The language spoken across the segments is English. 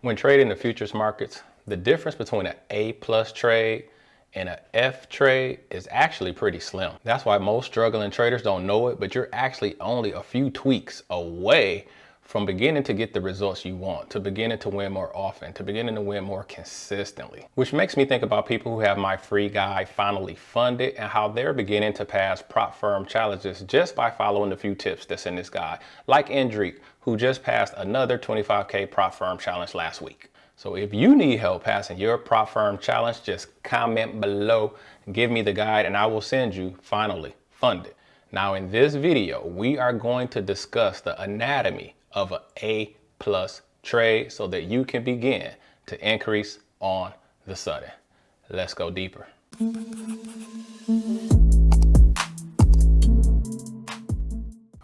When trading the futures markets, the difference between an A plus trade and an F trade is actually pretty slim. That's why most struggling traders don't know it, but you're actually only a few tweaks away from beginning to get the results you want, to beginning to win more often, to beginning to win more consistently. Which makes me think about people who have my free guide Finally Funded and how they're beginning to pass prop firm challenges just by following the few tips that's in this guide. Like Indrik, who just passed another 25K prop firm challenge last week. So if you need help passing your prop firm challenge, just comment below, give me the guide, and I will send you Finally Funded. Now in this video, we are going to discuss the anatomy of an A plus trade so that you can begin to increase on the sudden. Let's go deeper.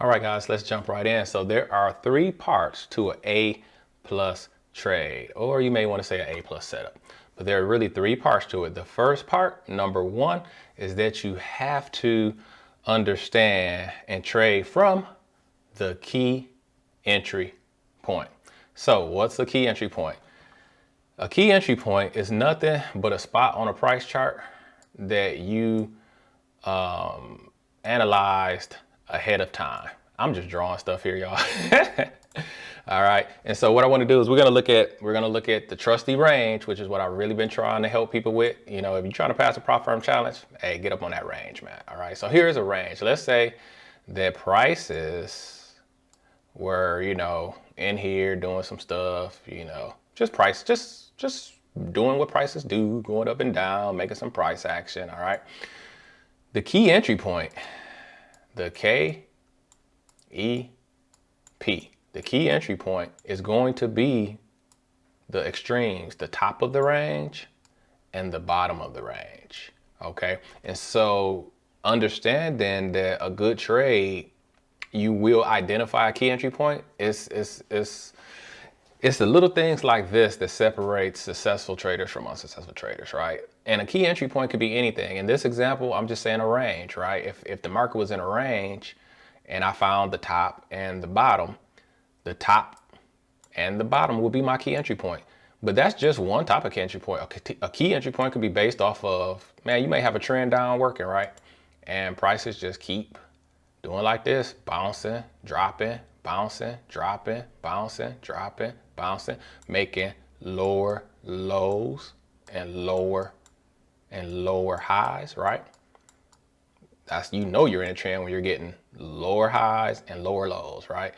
All right, guys, let's jump right in. So there are three parts to an A plus trade, or you may want to say an A plus setup, but there are really three parts to it. The first part, number one, is that you have to understand and trade from the key entry point. So what's the key entry point? A key entry point is nothing but a spot on a price chart that you analyzed ahead of time. I'm just drawing stuff here, y'all. All right. And so what I want to do is we're going to look at the trusty range, which is what I've really been trying to help people with. You know, if you're trying to pass a prop firm challenge, hey, get up on that range, man. All right. So here's a range. Let's say that prices were, you know, in here doing some stuff, you know, just doing what prices do, going up and down, making some price action. All right. The key entry point, the KEP, the key entry point is going to be the extremes, the top of the range and the bottom of the range. Okay. And so understand then that a good trade, you will identify a key entry point. It's the little things like this that separate successful traders from unsuccessful traders, right? And a key entry point could be anything. In this example, I'm just saying a range, right? If the market was in a range and I found the top and the bottom, the top and the bottom will be my key entry point. But that's just one type of key entry point. A key entry point could be based off of, man, you may have a trend down working, right? And prices just keep doing like this, bouncing, dropping, bouncing, dropping, bouncing, dropping, bouncing, making lower lows and lower highs, right? That's, you know, you're in a trend when you're getting lower highs and lower lows, right?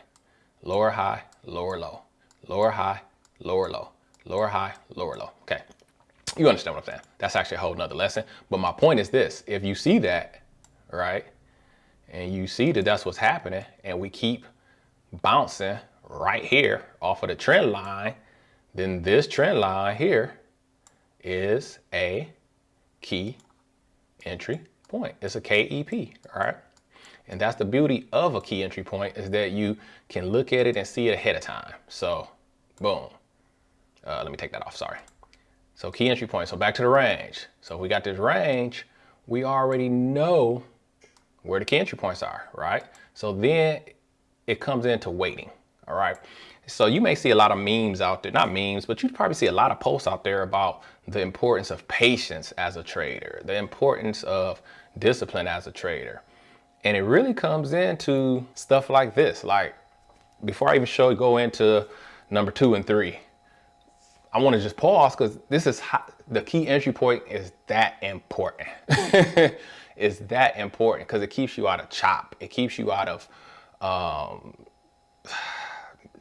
Lower high, lower low, lower high, lower low, lower high, lower low. Okay. You understand what I'm saying? That's actually a whole nother lesson. But my point is this, if you see that, right? And you see that that's what's happening and we keep bouncing right here off of the trend line, then this trend line here is a key entry point. It's a KEP, all right? And that's the beauty of a key entry point, is that you can look at it and see it ahead of time. So boom, let me take that off, sorry. So key entry point, so back to the range. So we got this range, we already know where the key entry points are, right? So then it comes into waiting, all right? So you may see a lot of memes out there, not memes, but you probably see a lot of posts out there about the importance of patience as a trader, the importance of discipline as a trader. And it really comes into stuff like this. Like, before I even go into number 2 and 3, I want to just pause because this is how, the key entry point is that important. It's that important because it keeps you out of chop. It keeps you out of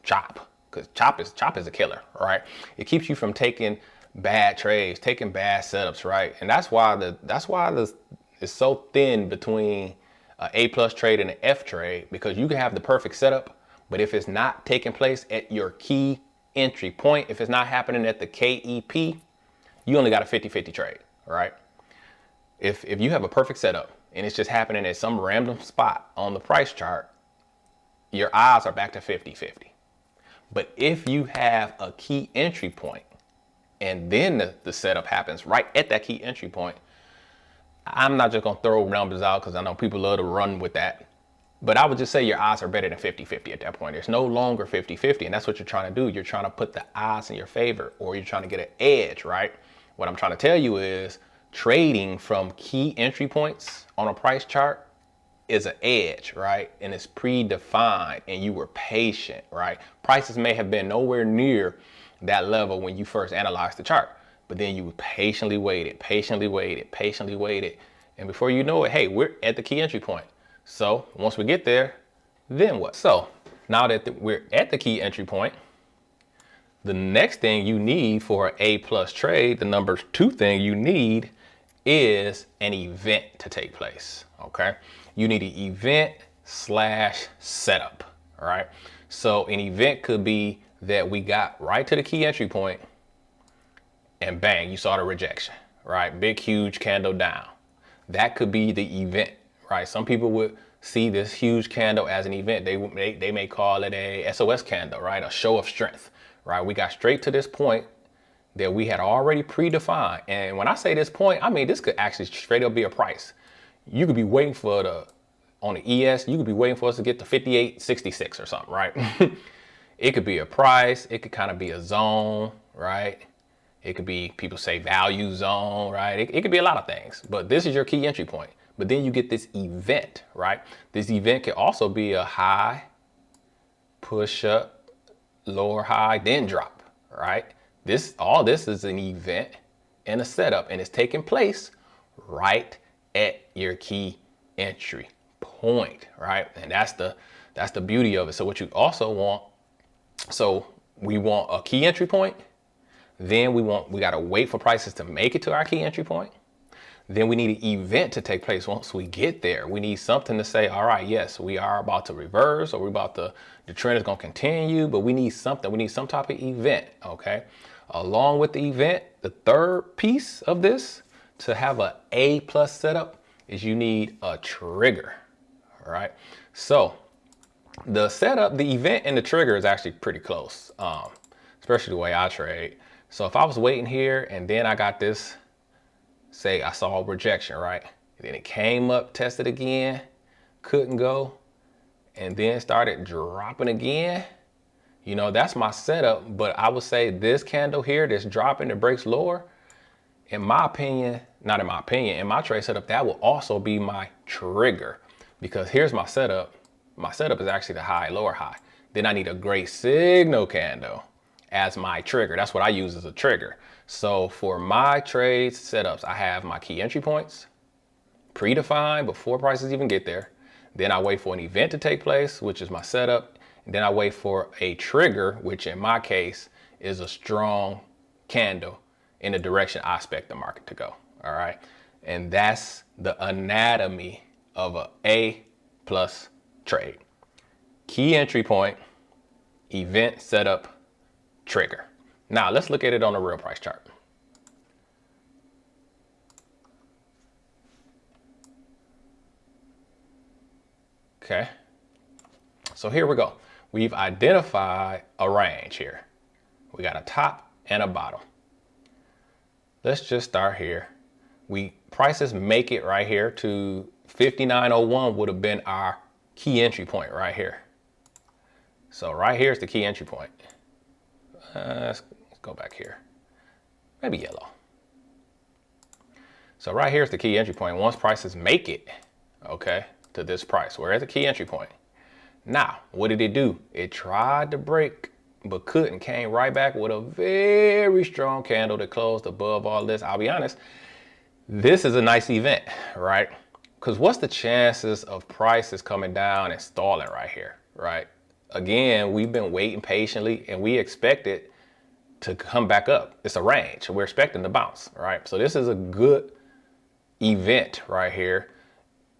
chop, because chop is a killer, right? It keeps you from taking bad trades, taking bad setups, right? And that's why it's so thin between an A plus trade and an F trade, because you can have the perfect setup, but if it's not taking place at your key entry point, if it's not happening at the KEP, you only got a 50-50 trade, right? If you have a perfect setup and it's just happening at some random spot on the price chart, your odds are back to 50-50. But if you have a key entry point and then the setup happens right at that key entry point, I'm not just gonna throw numbers out because I know people love to run with that. But I would just say your odds are better than 50-50 at that point. There's no longer 50-50, and that's what you're trying to do. You're trying to put the odds in your favor, or you're trying to get an edge, right? What I'm trying to tell you is trading from key entry points on a price chart is an edge, right? And it's predefined, and you were patient, right? Prices may have been nowhere near that level when you first analyzed the chart, but then you patiently waited, patiently waited, patiently waited. And before you know it, hey, we're at the key entry point. So once we get there, then what? So now that we're at the key entry point, the next thing you need for an A+ trade, the number 2 thing you need is an event to take place, okay? You need an event / setup, all right? So an event could be that we got right to the key entry point and bang, you saw the rejection, right? Big, huge candle down. That could be the event, right? Some people would see this huge candle as an event. They may call it a SOS candle, right? A show of strength, right? We got straight to this point that we had already predefined. And when I say this point, I mean, this could actually straight up be a price. You could be waiting for on the ES, you could be waiting for us to get to 58.66 or something, right? It could be a price. It could kind of be a zone, right? It could be, people say value zone, right? It could be a lot of things, but this is your key entry point. But then you get this event, right? This event can also be a high, push up, lower high, then drop, right? All this is an event and a setup, and it's taking place right at your key entry point, right? And that's the beauty of it. So what you also want, so we want a key entry point. Then we got to wait for prices to make it to our key entry point. Then we need an event to take place once we get there. We need something to say, all right, yes, we are about to reverse, or the trend is going to continue, but we need something. We need some type of event, okay? Along with the event, the third piece of this to have an A+ setup is you need a trigger, all right? So the setup, the event, and the trigger is actually pretty close, especially the way I trade. So if I was waiting here and then I got this, say I saw rejection, right? And then it came up, tested again, couldn't go, and then started dropping again. You know, that's my setup, but I would say this candle here that's dropping, that breaks lower, in my opinion, not in my opinion, in my trade setup, that will also be my trigger, because here's my setup. My setup is actually the high, lower high. Then I need a great signal candle as my trigger. That's what I use as a trigger. So for my trade setups, I have my key entry points predefined before prices even get there. Then I wait for an event to take place, which is my setup. And then I wait for a trigger, which in my case is a strong candle in the direction I expect the market to go. All right. And that's the anatomy of a A+ trade. Key entry point, event, setup, trigger. Now let's look at it on a real price chart. Okay. So here we go. We've identified a range here. We got a top and a bottom. Let's just start here. Prices make it right here to 59.01 would have been our key entry point right here. So right here is the key entry point. Let's go back here. Maybe yellow. So right here is the key entry point. Once prices make it, okay, to this price, we're at the key entry point. Now, what did it do? It tried to break, but couldn't. Came right back with a very strong candle that closed above all this. I'll be honest, this is a nice event, right? Because what's the chances of prices coming down and stalling right here, right? Again, we've been waiting patiently and we expect it to come back up. It's a range. We're expecting to bounce, right? So this is a good event right here.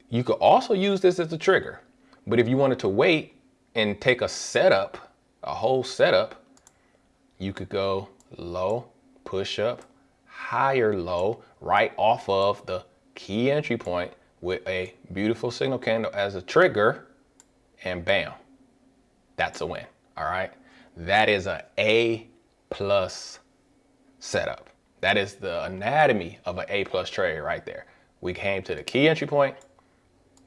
You could also use this as a trigger, but if you wanted to wait and take a setup, a whole setup, you could go low, push up, higher low, right off of the key entry point with a beautiful signal candle as a trigger, and bam, that's a win. All right. That is an A+ setup. That is the anatomy of an A+ trade right there. We came to the key entry point.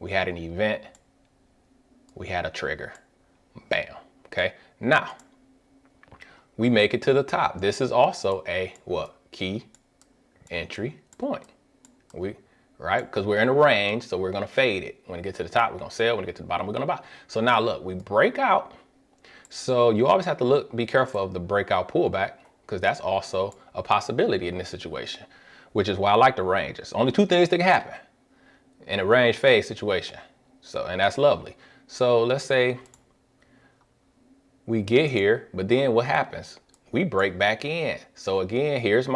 We had an event we had a trigger. Bam. Okay. Now we make it to the top. This is also a what? Key entry point. Right? Because we're in a range, so we're gonna fade it. When we get to the top, we're gonna sell. When we get to the bottom, we're gonna buy. So now look, we break out. So you always have to be careful of the breakout pullback, because that's also a possibility in this situation, which is why I like the range. There's only two things that can happen in a range fade situation. So, and that's lovely. So let's say we get here, but then what happens? We break back in. So again, here's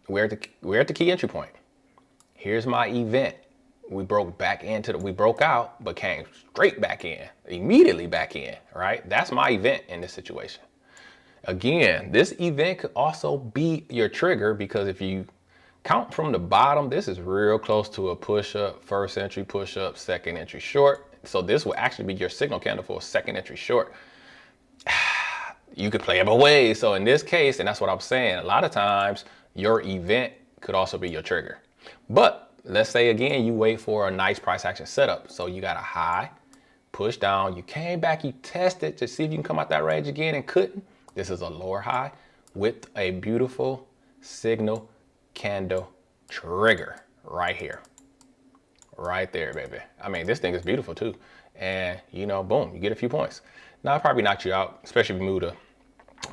we're at the key entry point. Here's my event. We broke back into we broke out, but came straight back in, immediately back in, right? That's my event in this situation. Again, this event could also be your trigger, because if you count from the bottom, this is real close to a push up, first entry push up, second entry short. So this will actually be your signal candle for a second entry short. You could play it both ways. So in this case, and that's what I'm saying, a lot of times your event could also be your trigger. But let's say again, you wait for a nice price action setup. So you got a high, push down, you came back, you tested to see if you can come out that range again and couldn't. This is a lower high with a beautiful signal candle trigger right here. Right there, baby. I mean, this thing is beautiful too. And you know, boom, you get a few points. Now, it probably knocked you out, especially if you move to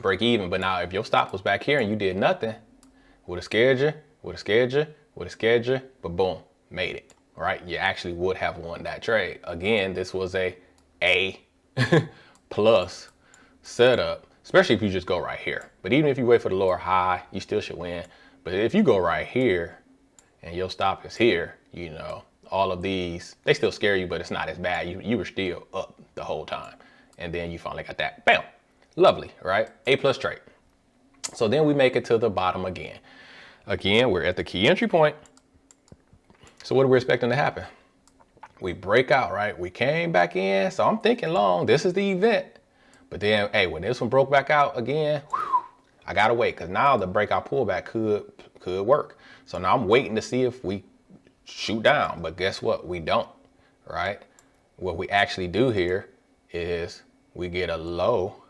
break even. But now if your stop was back here and you did nothing, would have scared you, would have scared you, would have scared you, but boom, made it, right? You actually would have won that trade. Again, this was a plus setup, especially if you just go right here. But even if you wait for the lower high, you still should win. But if you go right here and your stop is here, you know, all of these, they still scare you, but it's not as bad. You were still up the whole time. And then you finally got that, bam, lovely, right? A+ trade. So then we make it to the bottom again. Again, we're at the key entry point. So what are we expecting to happen? We break out, right? We came back in. So I'm thinking long, this is the event. But then, hey, when this one broke back out again, whew, I gotta wait, because now the breakout pullback could work. So now I'm waiting to see if we shoot down, but guess what? We don't, right? What we actually do here is we get a low,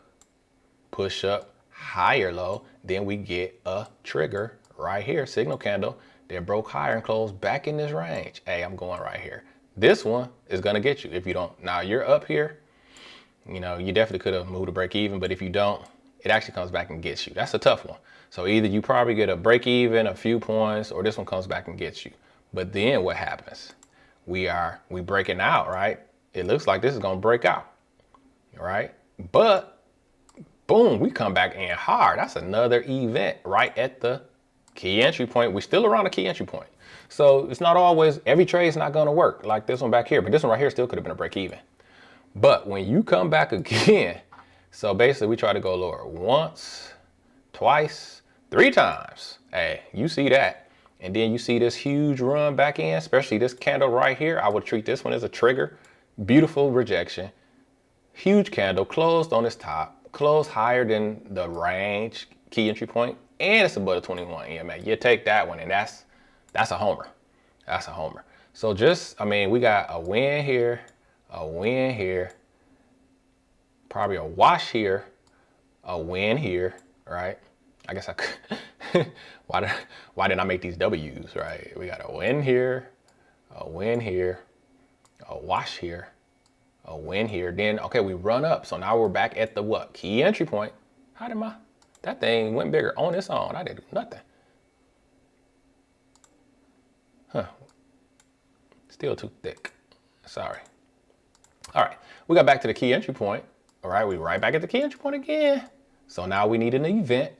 push up, higher low, then we get a trigger right here, signal candle that broke higher and closed back in this range. Hey, I'm going right here. This one is gonna get you if you don't. Now you're up here, you know, you definitely could have moved to break even, but if you don't, it actually comes back and gets you. That's a tough one. So either you probably get a break even, a few points, or this one comes back and gets you. But then what happens? We breaking out, right? It looks like this is gonna break out, right? But boom, we come back in hard. That's another event right at the key entry point. We're still around the key entry point. So it's not always, every trade is not gonna work like this one back here, but this one right here still could have been a break even. But when you come back again, so basically we try to go lower once, twice, 3 times. Hey, you see that. And then you see this huge run back in, especially this candle right here. I would treat this one as a trigger. Beautiful rejection. Huge candle, closed on its top, closed higher than the range key entry point, and it's above the 21 EMA. You take that one, and that's a homer. That's a homer. So just, I mean, we got a win here, probably a wash here, a win here, right? I guess I could, why didn't I make these W's, right? We got a win here, a wash here, a win here. Then, okay, we run up. So now we're back at the what? Key entry point. How did that thing went bigger on its own. I didn't do nothing. Huh. Still too thick. Sorry. All right, we got back to the key entry point. All right, we right back at the key entry point again. So now we need an event.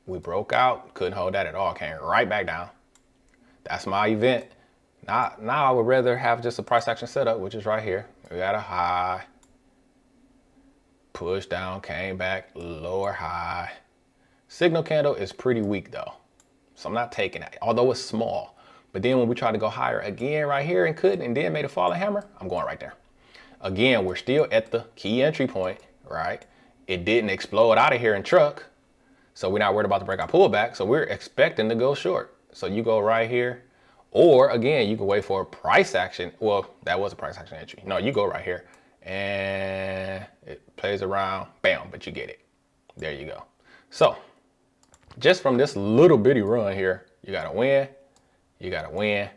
We broke out, couldn't hold that at all, came right back down. That's my event. Now I would rather have just a price action setup, which is right here. We got a high, push down, came back, lower high. Signal candle is pretty weak though, so I'm not taking that, although it's small. But then when we try to go higher again right here and couldn't, and then made a falling hammer, I'm going right there. Again, we're still at the key entry point, right? It didn't explode out of here and truck. So we're not worried about the breakout pullback. So we're expecting to go short. So you go right here, Or again, you can wait for a price action. Well, that was a price action entry. No, you go right here and it plays around, bam, but you get it. There you go. So just from this little bitty run here, you gotta win, you gotta win,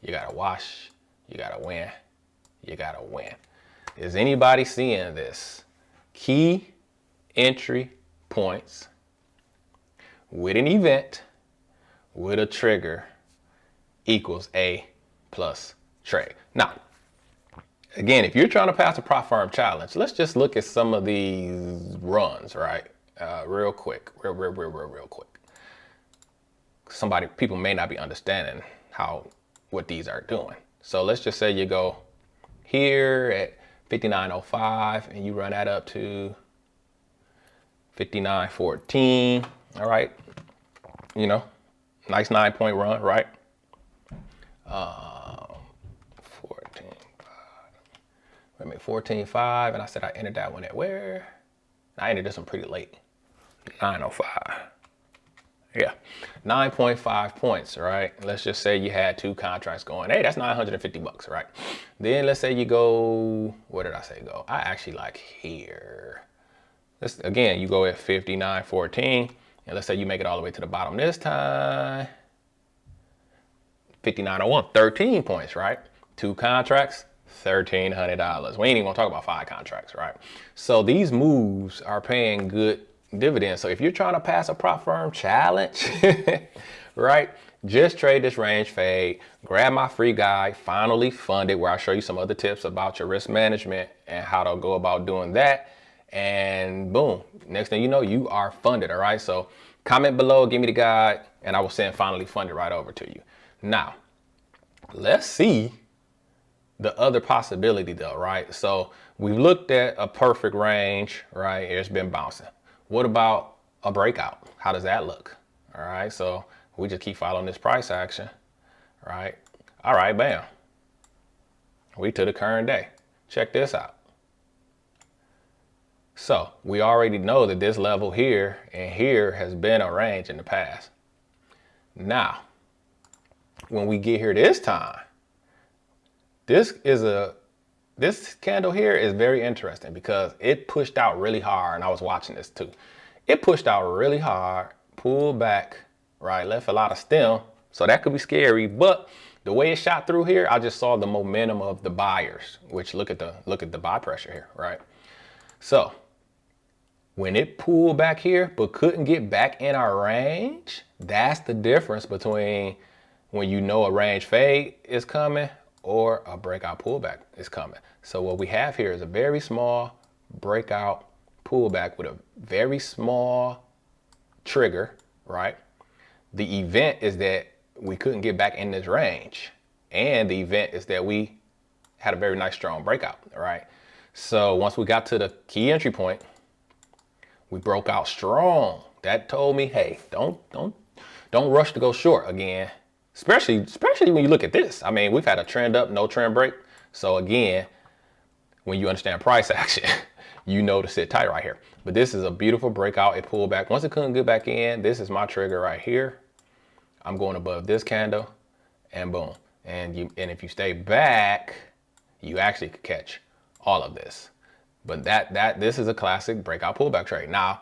you gotta wash, you gotta win, you gotta win. Is anybody seeing this? Key entry points with an event with a trigger equals A plus trade. Now, again, if you're trying to pass a prop firm challenge, let's just look at some of these runs, right? Real quick, real quick. People may not be understanding what these are doing. So let's just say you go here at 59.05 and you run that up to 59.14. All right, you know, nice 9-point run, right? 14.5, and I said I entered that one at where? I entered this one pretty late, 9.05. Yeah, 9.5 points, right? Let's just say you had 2 contracts going. Hey, that's $950, right? Then let's say you go, where did I say go? I actually like here. Again, you go at 59.14, and let's say you make it all the way to the bottom this time. 59.01, 13 points, right? 2 contracts, $1,300. We ain't even gonna talk about 5 contracts, right? So these moves are paying good dividends. So if you're trying to pass a prop firm challenge, right? Just trade this range fade, grab my free guide, Finally Funded, where I show you some other tips about your risk management and how to go about doing that. And boom, next thing you know, you are funded, all right? So comment below, give me the guide, and I will send Finally Funded right over to you. Now, let's see the other possibility though, right? So we've looked at a perfect range, right? It's been bouncing. What about a breakout? How does that look? All right, so we just keep following this price action, right? All right, bam. We to the current day. Check this out. So we already know that this level here and here has been a range in the past. Now, when we get here this time, this candle here is very interesting because it pushed out really hard, and I was watching this too. It pushed out really hard, pulled back, right, left a lot of stem, so that could be scary. But the way it shot through here, I just saw the momentum of the buyers, which look at the buy pressure here, right? So when it pulled back here but couldn't get back in our range, that's the difference between when you know a range fade is coming or a breakout pullback is coming. So what we have here is a very small breakout pullback with a very small trigger, right? The event is that we couldn't get back in this range. And the event is that we had a very nice strong breakout, right? So once we got to the key entry point, we broke out strong. That told me, hey, don't rush to go short again. Especially when you look at this. I mean, we've had a trend up, no trend break. So again, when you understand price action, you know to sit tight right here. But this is a beautiful breakout. It pulled back. Once it couldn't get back in, this is my trigger right here. I'm going above this candle, and boom. And if you stay back, you actually could catch all of this. But this is a classic breakout pullback trade. Now,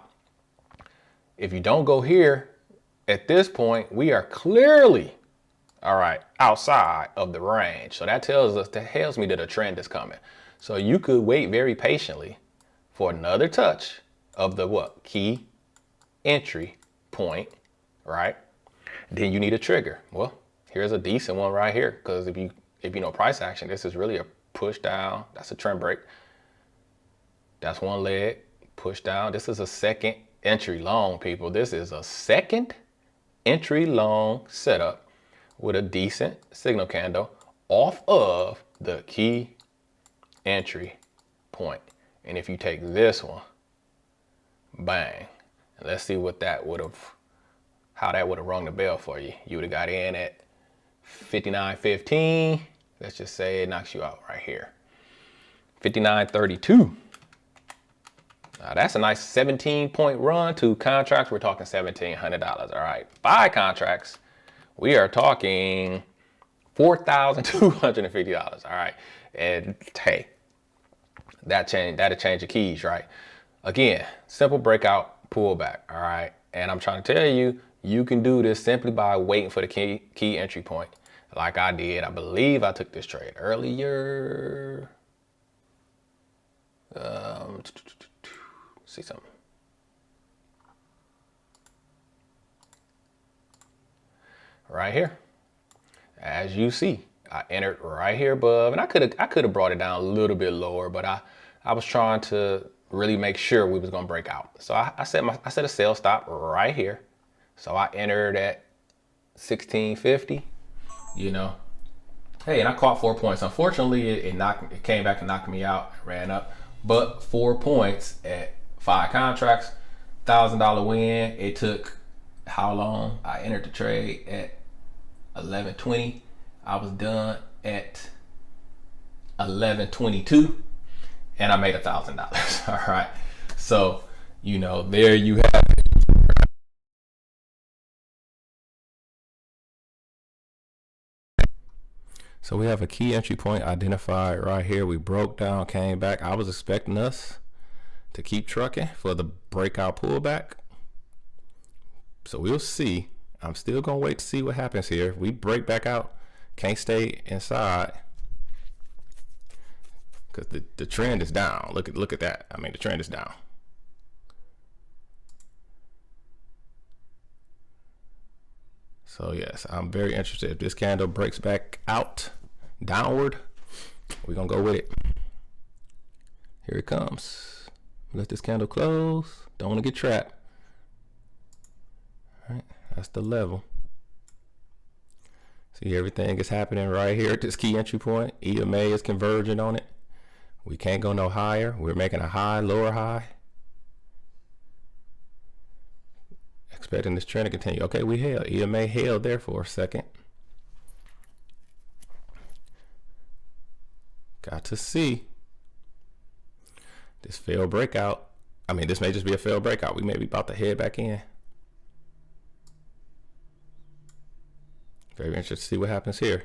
if you don't go here, at this point, we are clearly, all right, outside of the range. So that tells me that a trend is coming. So you could wait very patiently for another touch of the what? Key entry point, right? Then you need a trigger. Well, here's a decent one right here, because if you know price action, this is really a push down. That's a trend break. That's one leg, push down. This is a second entry long, people. This is a second entry long setup with a decent signal candle off of the key entry point. And if you take this one, bang, let's see what that would have, how that would have rung the bell for you. You would have got in at 59.15. Let's just say it knocks you out right here. 59.32. Now that's a nice 17-point run. 2 contracts, we're talking $1,700. All right, 5 contracts, we are talking $4,250. All right. And hey, that'll change the keys, right? Again, simple breakout pullback. All right. And I'm trying to tell you, you can do this simply by waiting for the key entry point. Like I did. I believe I took this trade earlier. See something. Right here. As you see, I entered right here above, and I could have brought it down a little bit lower, but I was trying to really make sure we was gonna break out. So I set a sell stop right here. So I entered at 1650. You know, hey, and I caught 4 points. Unfortunately, it came back and knocked me out, ran up, but 4 points at 5 contracts, $1,000 win. It took how long? I entered the trade at 11:20. I was done at 11:22, and I made $1,000. All right, so you know, there you have it. So we have a key entry point identified right here. We broke down, came back. I was expecting us to keep trucking for the breakout pullback. So we'll see. I'm still gonna wait to see what happens here. If we break back out, can't stay inside because the trend is down. Look at that. I mean, the trend is down. So yes, I'm very interested. If this candle breaks back out downward, we're gonna go with it. Here it comes. Let this candle close. Don't want to get trapped. All right, that's the level. See, everything is happening right here at this key entry point. EMA is converging on it. We can't go no higher. We're making a high, lower high. Expecting this trend to continue. Okay, we held. EMA held there for a second. Got to see. This failed breakout. I mean, this may just be a failed breakout. We may be about to head back in. Very interested to see what happens here.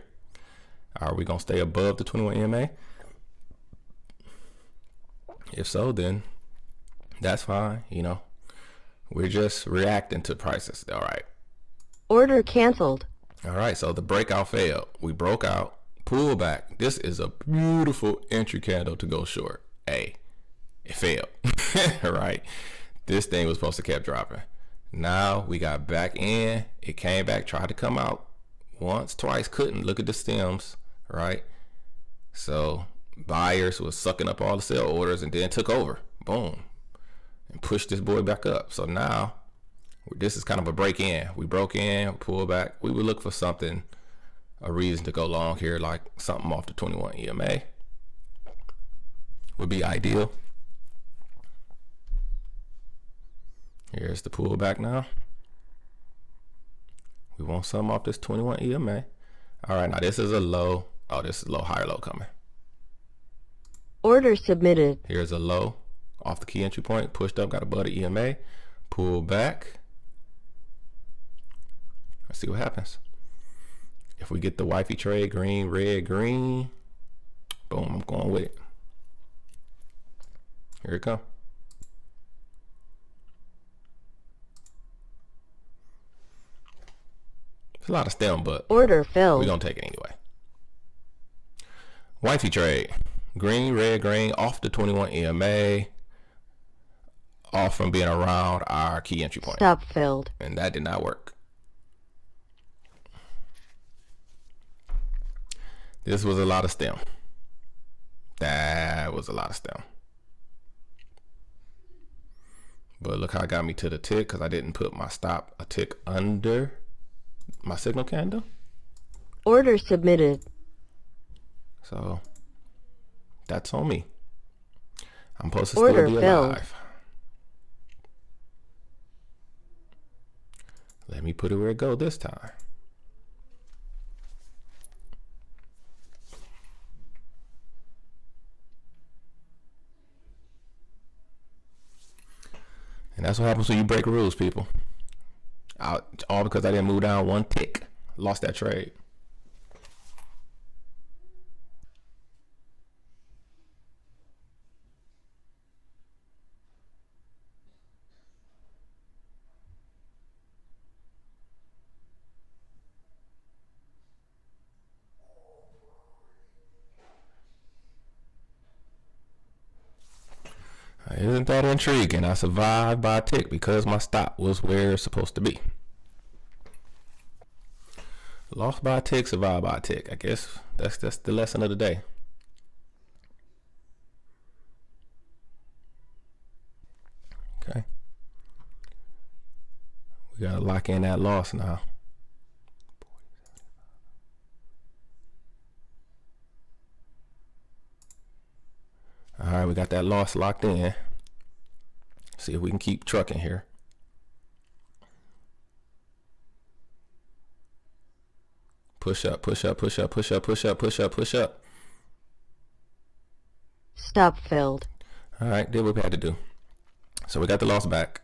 Are we going to stay above the 21 EMA? If so, then that's fine. You know, we're just reacting to prices. All right. Order canceled. All right. So the breakout failed. We broke out, pull back. This is a beautiful entry candle to go short. Hey, it failed. All right. This thing was supposed to keep dropping. Now we got back in. It came back, tried to come out once, twice, couldn't. Look at the stems, right? So buyers was sucking up all the sell orders and then took over. Boom. And pushed this boy back up. So now this is kind of a break in. We broke in, pull back. We would look for something, a reason to go long here, like something off the 21 EMA would be ideal. Here's the pullback now. We want something off this 21 EMA. All right, now this is a low. Oh, this is low, higher low coming. Order submitted. Here's a low off the key entry point, pushed up, got above the EMA, pull back. Let's see what happens. If we get the wifey trade, green, red, green, boom, I'm going with it. Here it comes. It's a lot of stem, but order filled. We're gonna take it anyway. Wifey trade. Green, red, green, off the 21 EMA, off from being around our key entry point. Stop filled. And that did not work. This was a lot of stem. That was a lot of stem. But look how it got me to the tick, because I didn't put my stop a tick under my signal candle. Order submitted. So that's on me. I'm supposed to Order still be filled. alive. Let me put it where it goes this time. And that's what happens when you break rules, people. All because I didn't move down one tick. Lost that trade. that intriguing? I survived by a tick because my stop was where it's supposed to be. Lost by a tick, survived by a tick. I guess that's the lesson of the day. Okay. We gotta lock in that loss now. All right, we got that loss locked in. See if we can keep trucking here. Push up, push up, push up, push up, push up, push up, push up. Stop filled. All right, did what we had to do. So we got the loss back.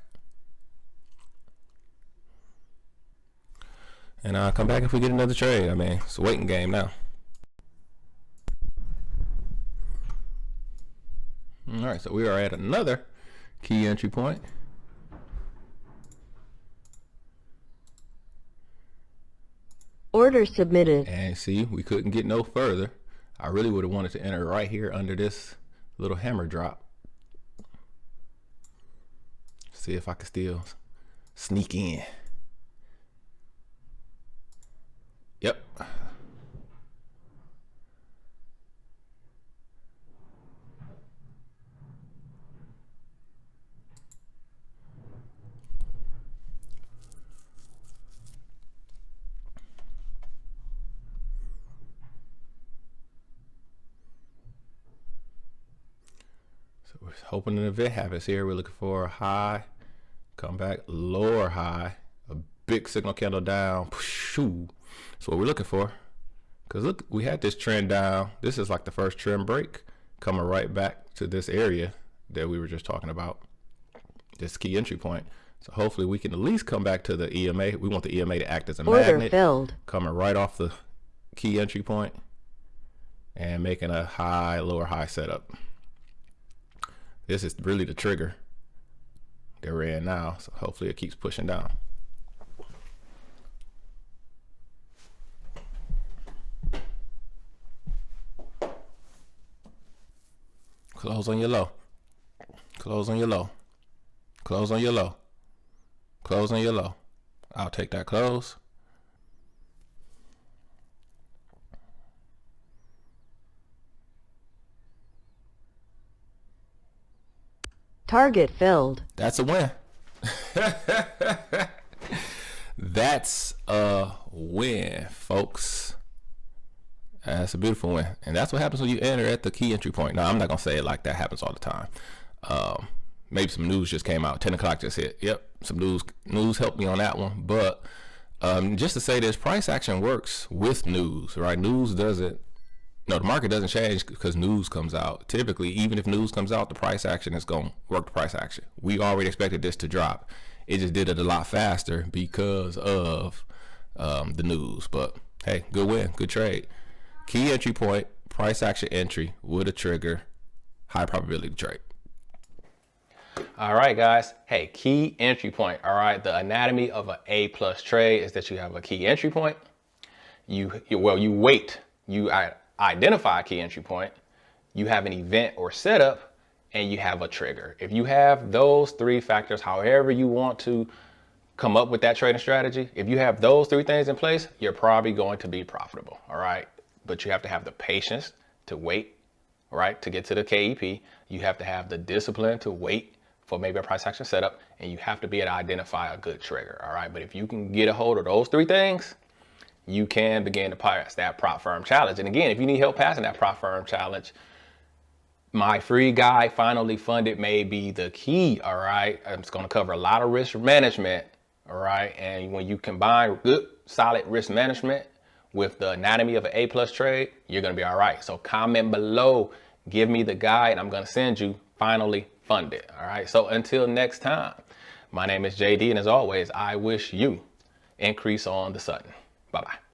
And I'll come back if we get another trade. I mean, it's a waiting game now. All right, so we are at another key entry point. Order submitted. And see, we couldn't get no further. I really would have wanted to enter right here under this little hammer drop. See if I can still sneak in. Yep. So we're hoping an event happens here. We're looking for a high, come back, lower high, a big signal candle down. Shoo. That's what we're looking for. Because look, we had this trend down. This is like the first trend break coming right back to this area that we were just talking about, this key entry point. So hopefully we can at least come back to the EMA. We want the EMA to act as a magnet, filled. coming right off the key entry point and making a high, lower high setup. This is really the trigger that we're in now. So hopefully it keeps pushing down. Close on your low. Close on your low. Close on your low. Close on your low. I'll take that close. Target filled. That's a win. That's a win, folks. That's a beautiful win. And that's what happens when you enter at the key entry point. Now, I'm not going to say it like that happens all the time. Maybe some news just came out. 10 o'clock just hit. Yep, some news helped me on that one. But just to say this, price action works with news, right? News doesn't, no, the market doesn't change because news comes out. Typically, even if news comes out, the price action is going to work the price action. We already expected this to drop. It just did it a lot faster because of the news. But hey, good win, good trade. Key entry point, price action entry with a trigger, high probability trade. All right, guys. Hey, key entry point. All right, the anatomy of an A+ trade is that you have a key entry point. You wait. You identify a key entry point. You have an event or setup, and you have a trigger. If you have those three factors, however you want to come up with that trading strategy, if you have those three things in place, you're probably going to be profitable. All right. But you have to have the patience to wait, right, to get to the KEP. You have to have the discipline to wait for maybe a price action setup, and you have to be able to identify a good trigger, all right? But if you can get a hold of those three things, you can begin to pass that prop firm challenge. And again, if you need help passing that prop firm challenge, my free guide, Finally Funded, may be the key, all right? It's gonna cover a lot of risk management, all right? And when you combine good, solid risk management with the anatomy of an A+ trade, you're gonna be all right. So comment below, give me the guide, and I'm gonna send you Finally Funded, all right? So until next time, my name is JD, and as always, I wish you increase on the sudden. Bye-bye.